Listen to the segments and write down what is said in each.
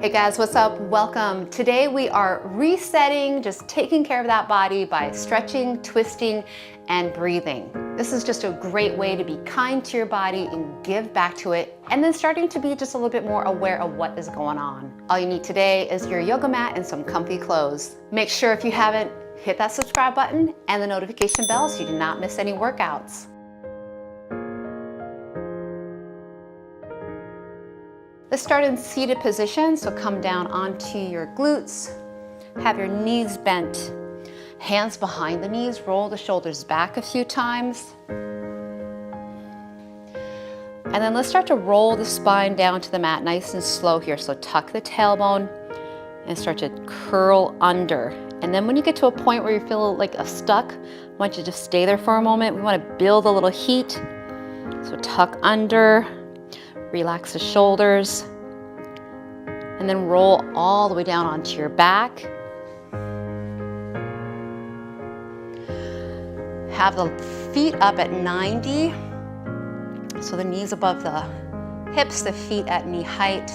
Hey guys, what's up? Welcome. Today we are resetting, just taking care of that body by stretching, twisting, and breathing. This is just a great way to be kind to your body and give back to it, and then starting to be just a little bit more aware of what is going on. All you need today is your yoga mat and some comfy clothes. Make sure if you haven't, hit that subscribe button and the notification bell so you do not miss any workouts. Let's start in seated position, so come down onto your glutes, have your knees bent, hands behind the knees, roll the shoulders back a few times. And then let's start to roll the spine down to the mat nice and slow here. So tuck the tailbone and start to curl under. And then when you get to a point where you feel like stuck, I want you to just stay there for a moment. We want to build a little heat. So tuck under. Relax the shoulders, and then roll all the way down onto your back. Have the feet up at 90, so the knees above the hips, the feet at knee height,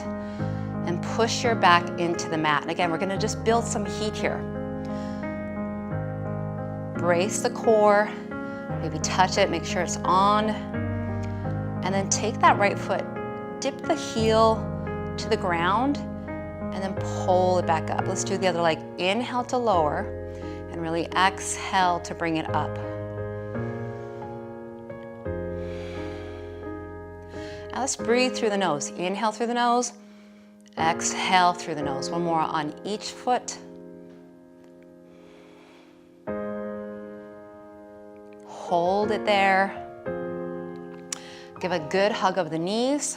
and push your back into the mat. And again, we're gonna just build some heat here. Brace the core, maybe touch it, make sure it's on, and then take that right foot, dip the heel to the ground, and then pull it back up. Let's do the other leg. Inhale to lower, and really exhale to bring it up. Now let's breathe through the nose. Inhale through the nose, exhale through the nose. One more on each foot. Hold it there. Give a good hug of the knees.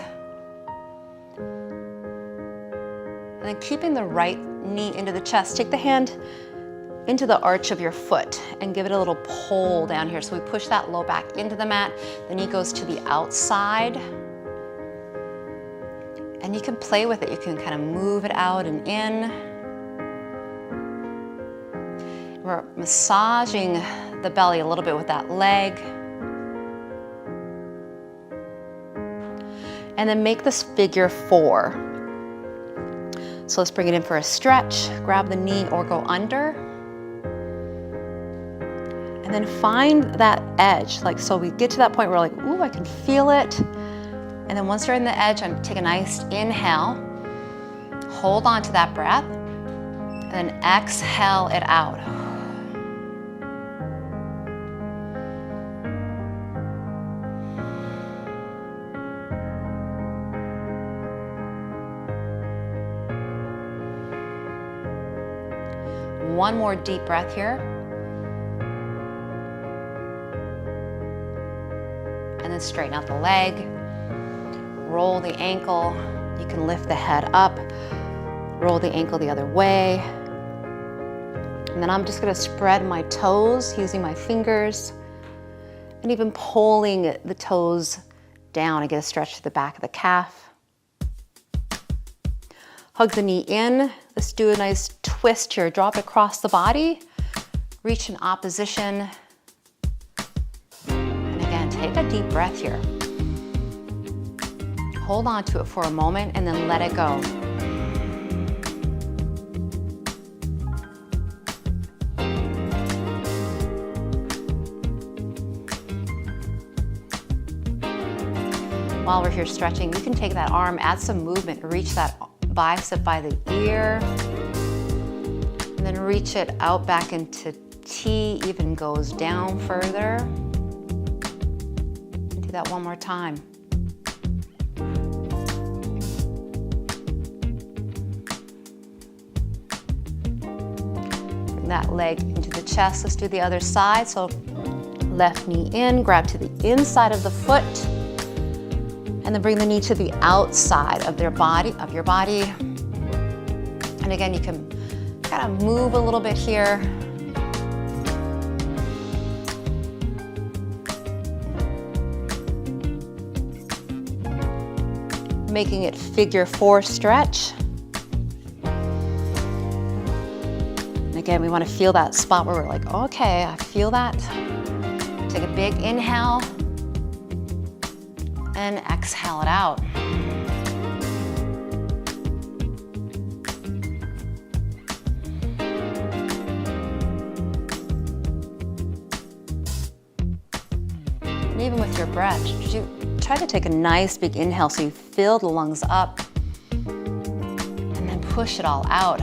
And then keeping the right knee into the chest, take the hand into the arch of your foot and give it a little pull down here. So we push that low back into the mat, the knee goes to the outside. And you can play with it, you can kind of move it out and in. We're massaging the belly a little bit with that leg. And then make this figure 4. So let's bring it in for a stretch, grab the knee or go under. And then find that edge. So we get to that point where we're like, ooh, I can feel it. And then once you're in the edge, I'm take a nice inhale, hold on to that breath, and then exhale it out. One more deep breath here. And then straighten out the leg. Roll the ankle. You can lift the head up. Roll the ankle the other way. And then I'm just gonna spread my toes using my fingers and even pulling the toes down. I get a stretch to the back of the calf. Hug the knee in. Let's do a nice twist here. Drop it across the body. Reach in opposition. And again, take a deep breath here. Hold on to it for a moment and then let it go. While we're here stretching, you can take that arm, add some movement, reach that bicep by the ear, and then reach it out back into T, even goes down further. And do that one more time. Bring that leg into the chest. Let's do the other side. So left knee in, grab to the inside of the foot, and then bring the knee to the outside of your body. And again, you can kind of move a little bit here. Making it figure 4 stretch. And again, we want to feel that spot where we're like, okay, I feel that. Take a big inhale. And exhale it out. with your breath. Try to take a nice big inhale so you fill the lungs up and then push it all out.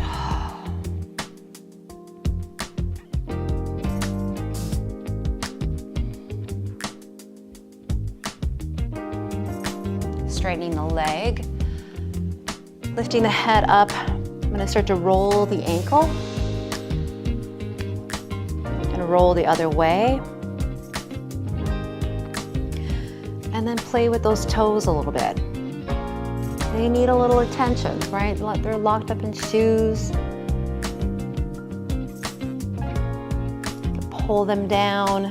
Straightening the leg, lifting the head up. I'm going to start to roll the ankle and roll the other way. And then play with those toes a little bit. They need a little attention, right? They're locked up in shoes. Pull them down.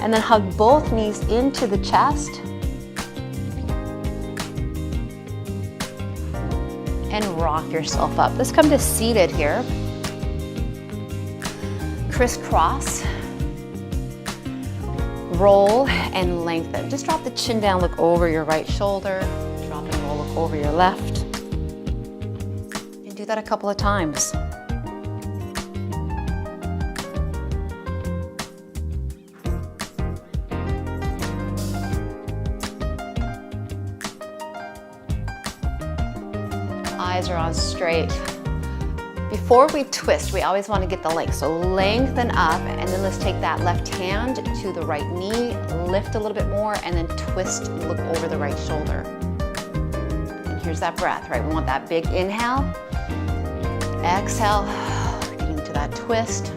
And then hug both knees into the chest. And rock yourself up. Let's come to seated here. Crisscross, roll and lengthen. Just drop the chin down, look over your right shoulder. Drop and roll, look over your left. And do that a couple of times. Eyes are on straight. Before we twist, we always want to get the length. So lengthen up, and then let's take that left hand to the right knee, lift a little bit more, and then twist, look over the right shoulder. And here's that breath, right? We want that big inhale. Exhale, get into that twist.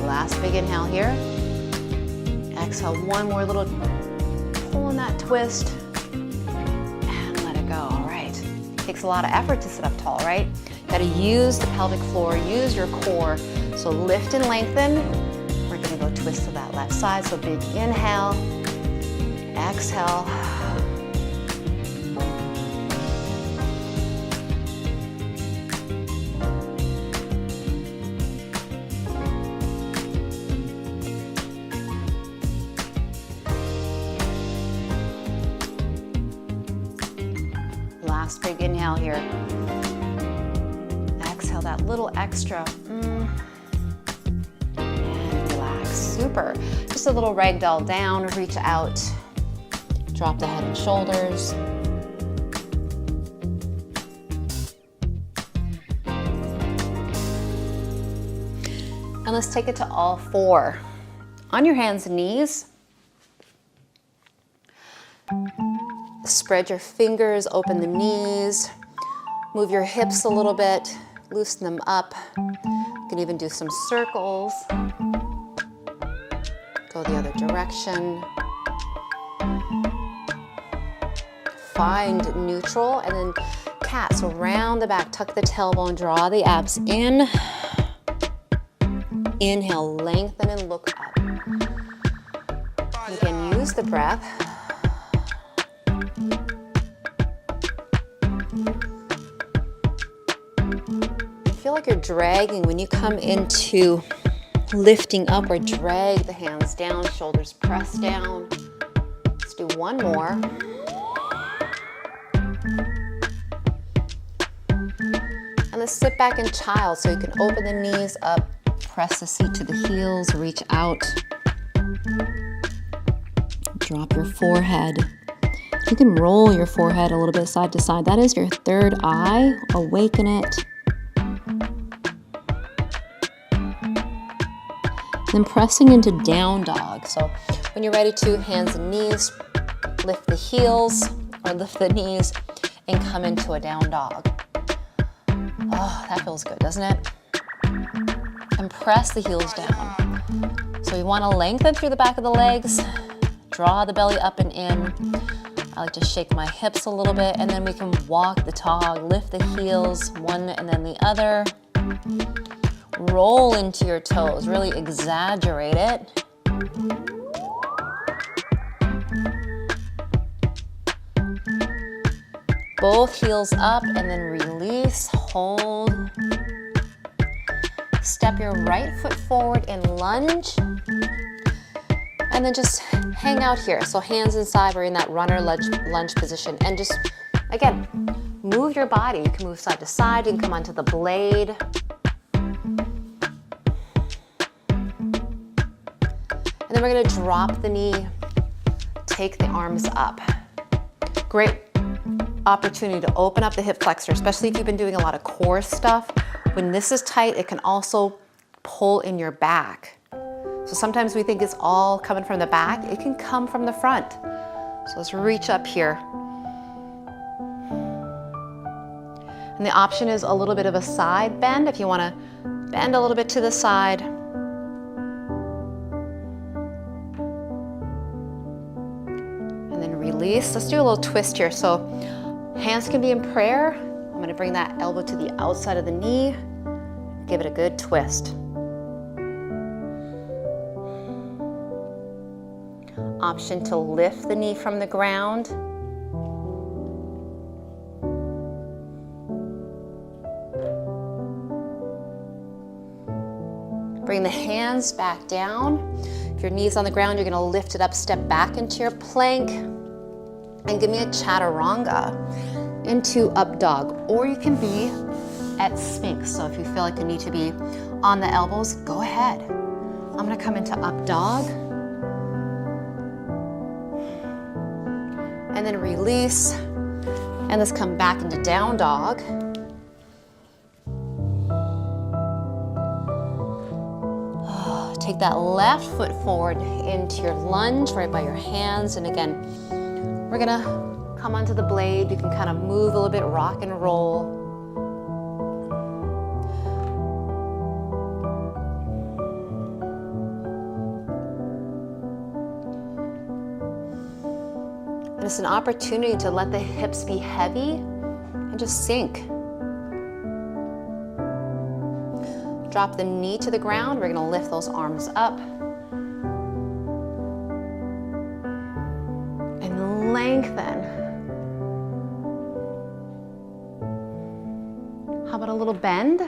Last big inhale here. Exhale, one more little pull in that twist and let it go. All right. Takes a lot of effort to sit up tall, right? Got to use the pelvic floor, use your core. So lift and lengthen. We're going to go twist to that left side. So big inhale, exhale. Last big inhale here. Exhale that little extra. And relax. Super. Just a little ragdoll down, reach out. Drop the head and shoulders. And let's take it to all four. On your hands and knees. Spread your fingers, open the knees, move your hips a little bit, loosen them up. You can even do some circles. Go the other direction. Find neutral and then cat. So round the back, tuck the tailbone, draw the abs in. Inhale, lengthen and look up. You can use the breath. Feel like you're dragging when you come into lifting up, or drag the hands down, shoulders press down. Let's do one more. And let's sit back in child, so you can open the knees up, press the seat to the heels, reach out. Drop your forehead. You can roll your forehead a little bit side to side. That is your third eye. Awaken it. Then pressing into down dog. So when you're ready to, hands and knees, lift the heels or lift the knees and come into a down dog. Oh, that feels good, doesn't it? And press the heels down. So you want to lengthen through the back of the legs, draw the belly up and in. I like to shake my hips a little bit, and then we can walk the dog, lift the heels, one and then the other. Roll into your toes, really exaggerate it. Both heels up and then release, hold. Step your right foot forward and lunge. And then just hang out here. So hands inside, we're in that runner lunge position. And just, again, move your body. You can move side to side, you can come onto the blade. And then we're gonna drop the knee, take the arms up. Great opportunity to open up the hip flexor, especially if you've been doing a lot of core stuff. When this is tight, it can also pull in your back. So sometimes we think it's all coming from the back. It can come from the front. So let's reach up here. And the option is a little bit of a side bend if you want to bend a little bit to the side. And then release. Let's do a little twist here. So hands can be in prayer. I'm going to bring that elbow to the outside of the knee. Give it a good twist. Option to lift the knee from the ground. Bring the hands back down. If your knee's on the ground, you're gonna lift it up, step back into your plank, and give me a chaturanga into up dog. Or you can be at Sphinx. So if you feel like you need to be on the elbows, go ahead. I'm gonna come into up dog. And then release. And let's come back into down dog. Take that left foot forward into your lunge right by your hands. And again, we're gonna come onto the blade. You can kind of move a little bit, rock and roll. And it's an opportunity to let the hips be heavy and just sink. Drop the knee to the ground. We're gonna lift those arms up. And lengthen. How about a little bend?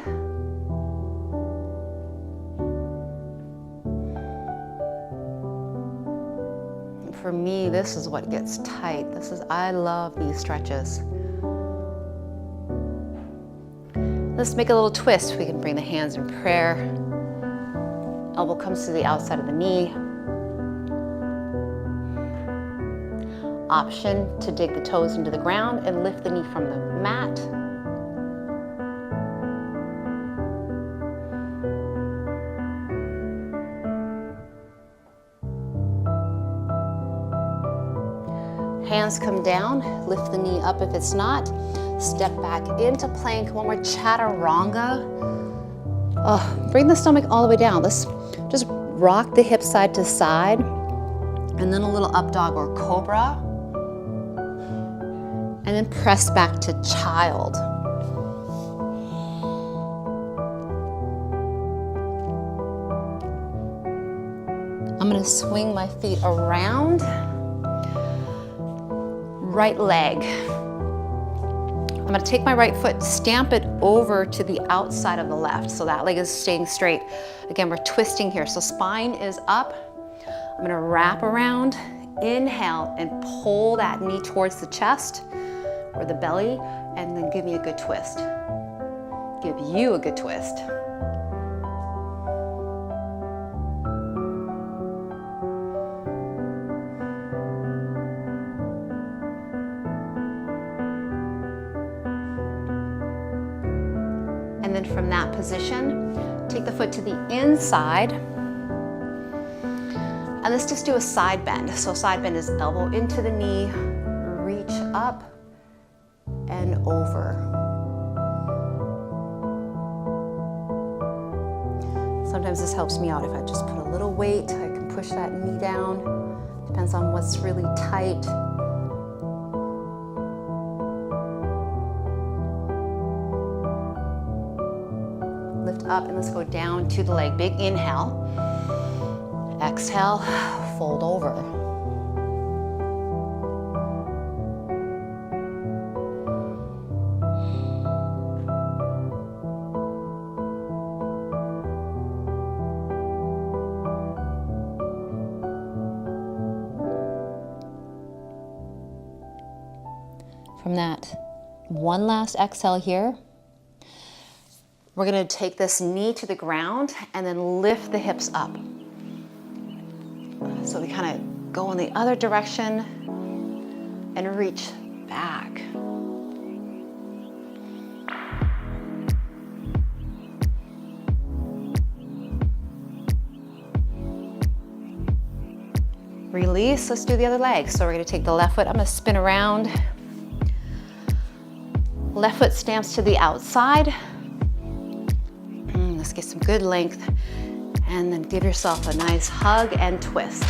For me, this is what gets tight. I love these stretches. Let's make a little twist. We can bring the hands in prayer. Elbow comes to the outside of the knee. Option to dig the toes into the ground and lift the knee from the mat. Hands come down, lift the knee up if it's not. Step back into plank. One more chaturanga. Oh, bring the stomach all the way down. Let's just rock the hips side to side. And then a little up dog or cobra. And then press back to child. I'm gonna swing my feet around. Right leg. I'm gonna take my right foot, stamp it over to the outside of the left. So that leg is staying straight. Again, we're twisting here. So spine is up. I'm gonna wrap around, inhale, and pull that knee towards the chest or the belly, and then give me a good twist. Give you a good twist. And then from that position, take the foot to the inside. And let's just do a side bend. So side bend is elbow into the knee, reach up and over. Sometimes this helps me out. If I just put a little weight, I can push that knee down. Depends on what's really tight. Lift up and let's go down to the leg. Big inhale. Exhale, fold over. From that one last exhale here, we're going to take this knee to the ground and then lift the hips up. So we kind of go in the other direction and reach back. Release, let's do the other leg. So we're gonna take the left foot, I'm gonna spin around. Left foot stamps to the outside. Let's get some good length. And then give yourself a nice hug and twist.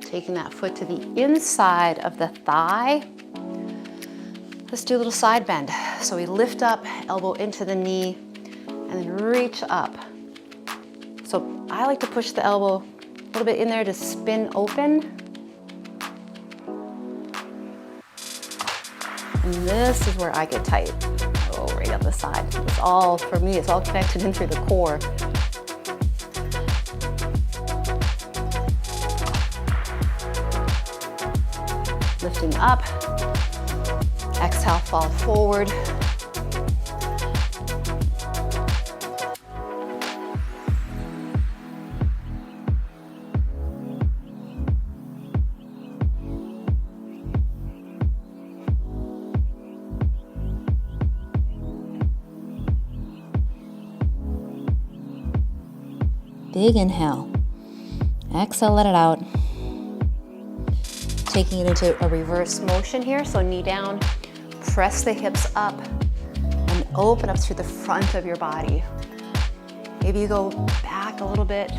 Taking that foot to the inside of the thigh. Let's do a little side bend. So we lift up, elbow into the knee, and then reach up. So I like to push the elbow a little bit in there to spin open. And this is where I get tight. Oh, right up the side. It's all, for me, it's all connected in through the core. Lifting up, exhale, fall forward. Big inhale, exhale, let it out. Taking it into a reverse motion here, so knee down, press the hips up, and open up through the front of your body. Maybe you go back a little bit.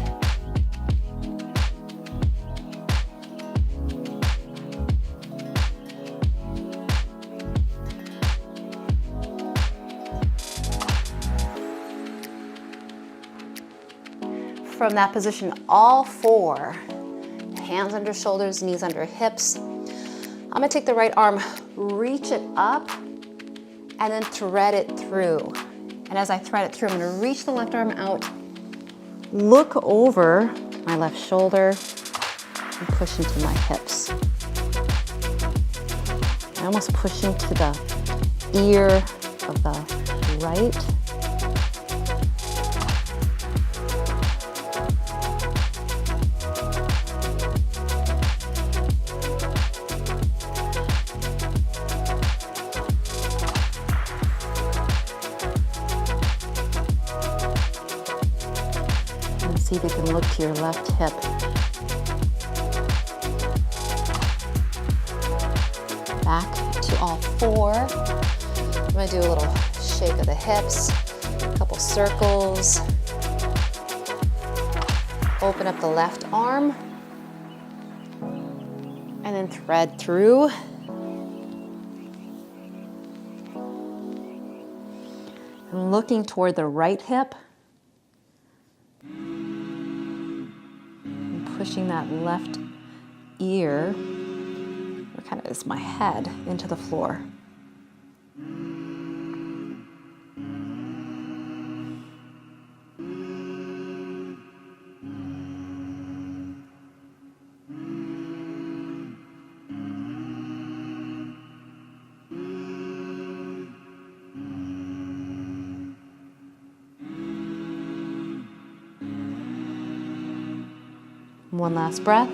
From that position, all four, hands under shoulders, knees under hips. I'm gonna take the right arm, reach it up, and then thread it through. And as I thread it through, I'm gonna reach the left arm out, look over my left shoulder, and push into my hips. I almost push into the ear of the right. See if you can look to your left hip. Back to all four. I'm gonna do a little shake of the hips, a couple circles. Open up the left arm, and then thread through. And looking toward the right hip. Pushing that left ear, or kind of is my head, into the floor. One last breath.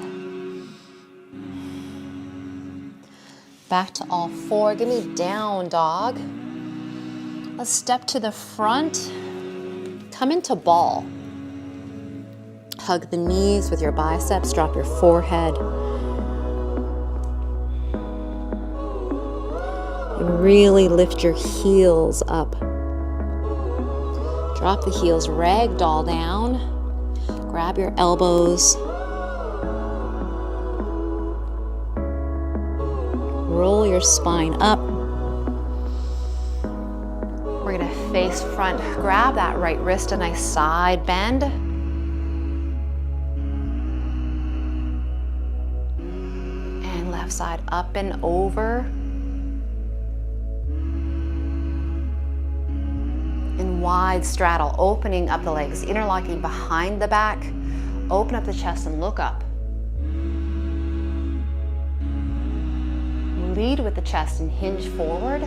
Back to all four. Give me down dog. Let's step to the front. Come into ball. Hug the knees with your biceps. Drop your forehead. And really lift your heels up. Drop the heels, ragdoll down. Grab your elbows. Roll your spine up. We're gonna face front. Grab that right wrist, a nice side bend. up and over. And wide straddle, opening up the legs, interlocking behind the back. Open up the chest and look up. Lead with the chest and hinge forward.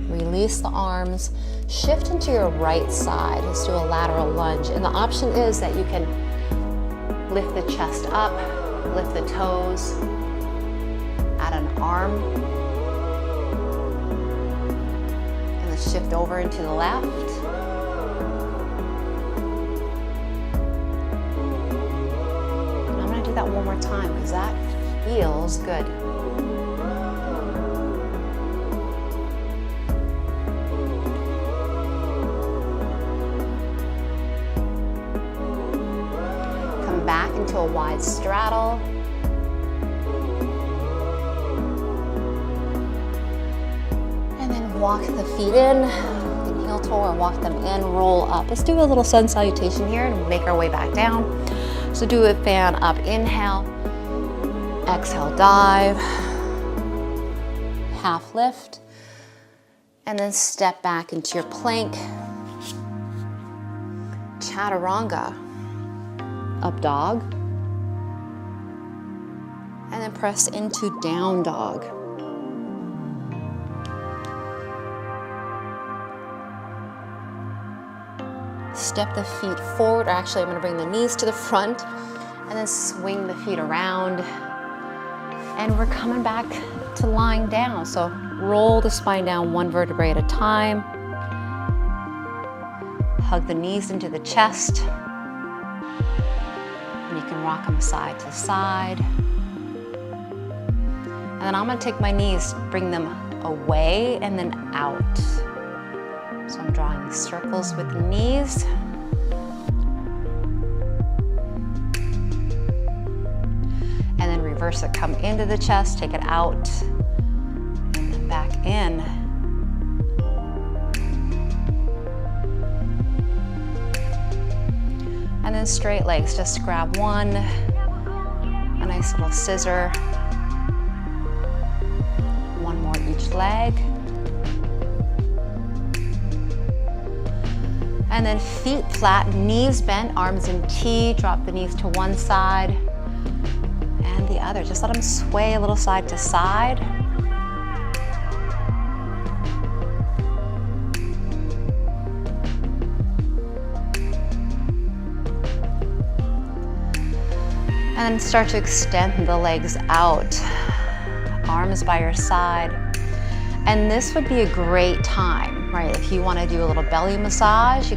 Release the arms, shift into your right side. Let's do a lateral lunge. And the option is that you can lift the chest up, lift the toes, add an arm, and then shift over into the left. And I'm going to do that one more time because that feels good. Back into a wide straddle. And then walk the feet in. You can heel toe or walk them in, roll up. Let's do a little sun salutation here and make our way back down. So do a fan up, inhale. Exhale, dive. Half lift. And then step back into your plank. Chaturanga. Up dog, and then press into down dog. Step the feet forward, or actually I'm going to bring the knees to the front and then swing the feet around, and we're coming back to lying down. So roll the spine down one vertebrae at a time, hug the knees into the chest. You can rock them side to side. And then I'm going to take my knees, bring them away and then out. So I'm drawing circles with the knees. And then reverse it, come into the chest, take it out, and then back in. And then straight legs, just grab one, a nice little scissor, one more each leg. And then feet flat, knees bent, arms in T, drop the knees to one side and the other. Just let them sway a little side to side. And then start to extend the legs out, arms by your side. And this would be a great time, right? If you want to do a little belly massage,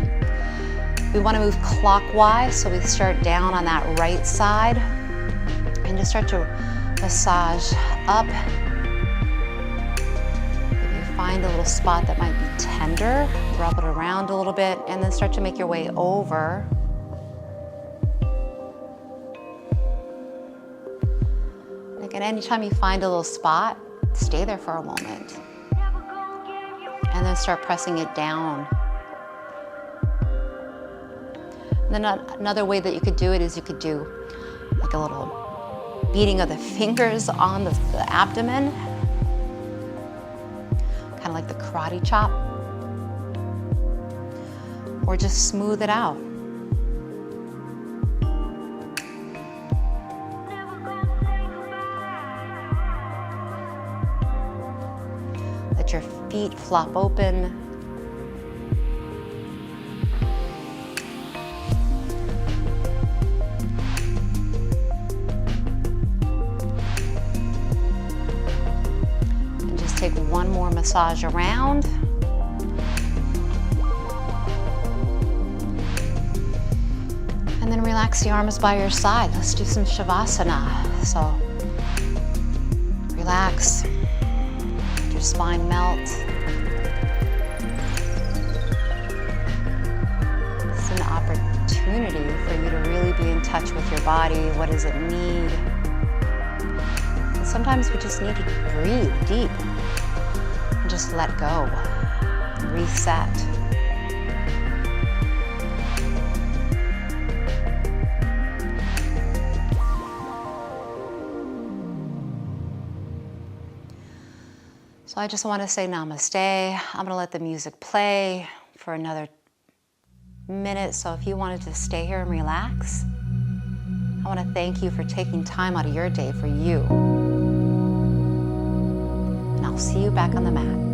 we want to move clockwise. So we start down on that right side and just start to massage up. If you find a little spot that might be tender, rub it around a little bit and then start to make your way over. And anytime you find a little spot, stay there for a moment. And then start pressing it down. And then another way that you could do it is you could do like a little beating of the fingers on the abdomen. Kind of like the karate chop. Or just smooth it out. Let your feet flop open. And just take one more massage around. And then relax the arms by your side. Let's do some Shavasana. So relax. Your spine melt. This is an opportunity for you to really be in touch with your body. What does it need? And sometimes we just need to breathe deep and just let go. reset. So I just want to say namaste. I'm going to let the music play for another minute. So if you wanted to stay here and relax, I want to thank you for taking time out of your day for you. And I'll see you back on the mat.